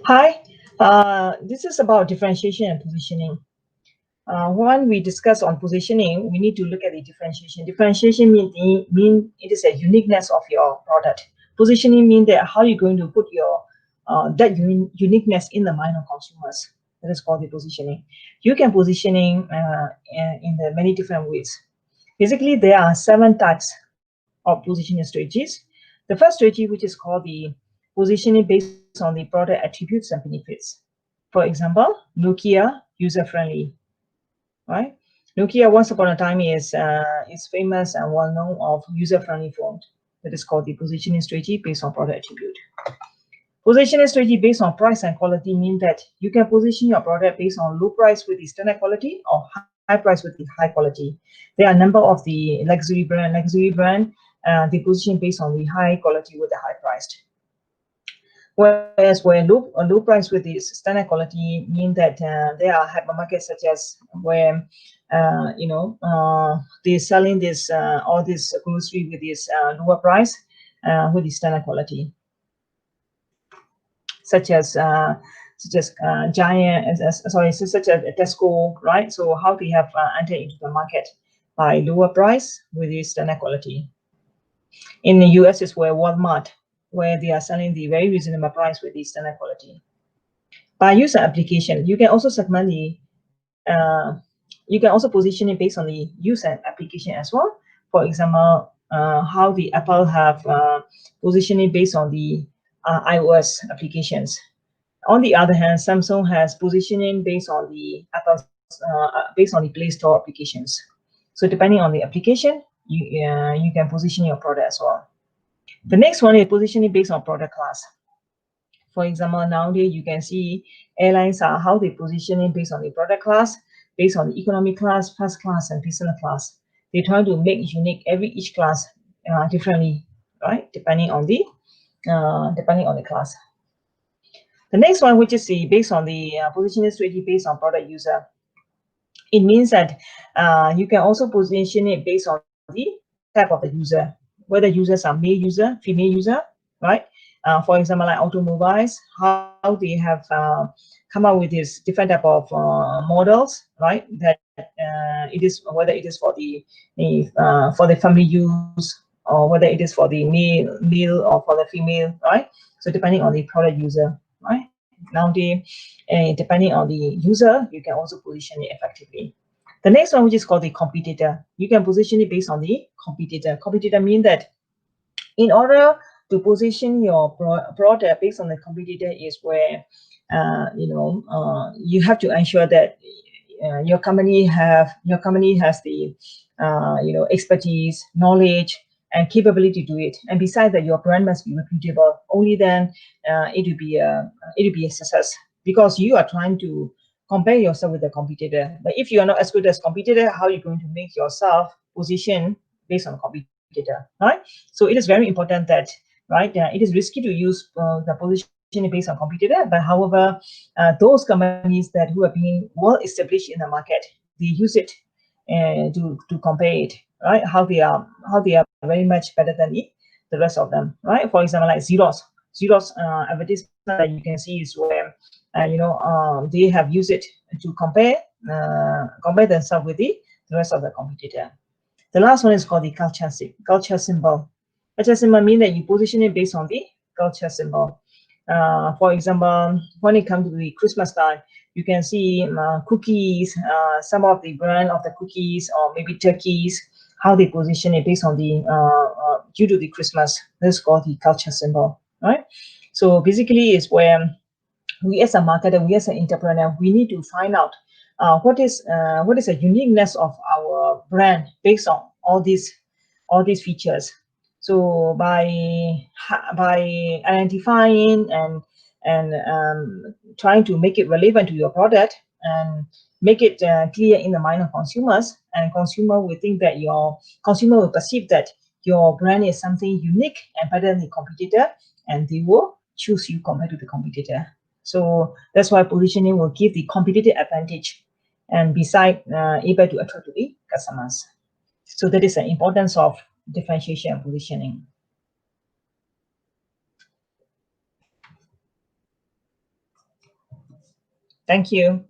Hi, this is about differentiation and positioning. When we discuss on positioning, we need to look at the differentiation. Differentiation mean it is a uniqueness of your product. Positioning mean that how you're going to put your uniqueness in the mind of consumers. That is called the positioning. You can positioning in the many different ways. Basically, there are 7 types of positioning strategies. The first strategy, which is called the positioning based on the product attributes and benefits. For example, Nokia user-friendly, right? Nokia once upon a time is famous and well known of user-friendly phone. That is called the positioning strategy based on product attribute. Positioning strategy based on price and quality mean that you can position your product based on low price with the standard quality or high price with the high quality. There are a number of the luxury brand, they position based on the high quality with the high priced. Whereas where low price with this standard quality mean that there are hypermarkets such as where they're selling this all this grocery with this lower price with the standard quality, such as Giant, such as Tesco, right? So how they have entered into the market by lower price with the standard quality. In the US is where Walmart, where they are selling the very reasonable price with the standard quality. By user application, you can also segment the you can also position it based on the user application as well. For example, how the Apple have positioned it based on the iOS applications. On the other hand, Samsung has positioning based on the based on the Play Store applications. So depending on the application, you can position your product as well. The next one is positioning based on product class. For example, nowadays you can see airlines are how they position it based on the product class, based on the economy class, first class, and business class. They try to make unique each class differently, right? Depending on the class. The next one, which is the based on the positioning strategy based on product user. It means that you can also position it based on the type of the user, whether users are male user, female user, right? For example, like automobiles, how they have come out with this different type of models, right? That it is whether it is for the family use or whether it is for the male or for the female, right? So depending on the product user, right? Nowadays, depending on the user, you can also position it effectively. The next one, which is called the competitor, you can position it based on the competitor. Competitor mean that in order to position your product based on the competitor is where you have to ensure that your company has the expertise, knowledge, and capability to do it. And besides that, your brand must be reputable. Only then it will be a success, because you are trying to compare yourself with the competitor. But if you are not as good as competitor, how are you going to make yourself position based on competitor, right? So it is very important that, right, it is risky to use the position based on competitor. But however, those companies that who are being well established in the market, they use it to compare it, right? How they are very much better than the rest of them, right? For example, like Xerox advertisement that you can see is where they have used it to compare themselves with the rest of the competitor. The last one is called the culture symbol. Culture symbol means that you position it based on the culture symbol. For example, when it comes to the Christmas time, you can see cookies, some of the brand of the cookies, or maybe turkeys, how they position it based on the due to the Christmas. This is called the culture symbol, right? So basically, it's where we as a marketer, we as an entrepreneur, we need to find out what is the uniqueness of our brand based on all these features. So by identifying and trying to make it relevant to your product and make it clear in the mind of consumers, and consumer will think that consumer will perceive that your brand is something unique and better than the competitor, and they will choose you compared to the competitor. So that's why positioning will give the competitive advantage, and beside able to attract to the customers. So that is the importance of differentiation and positioning. Thank you.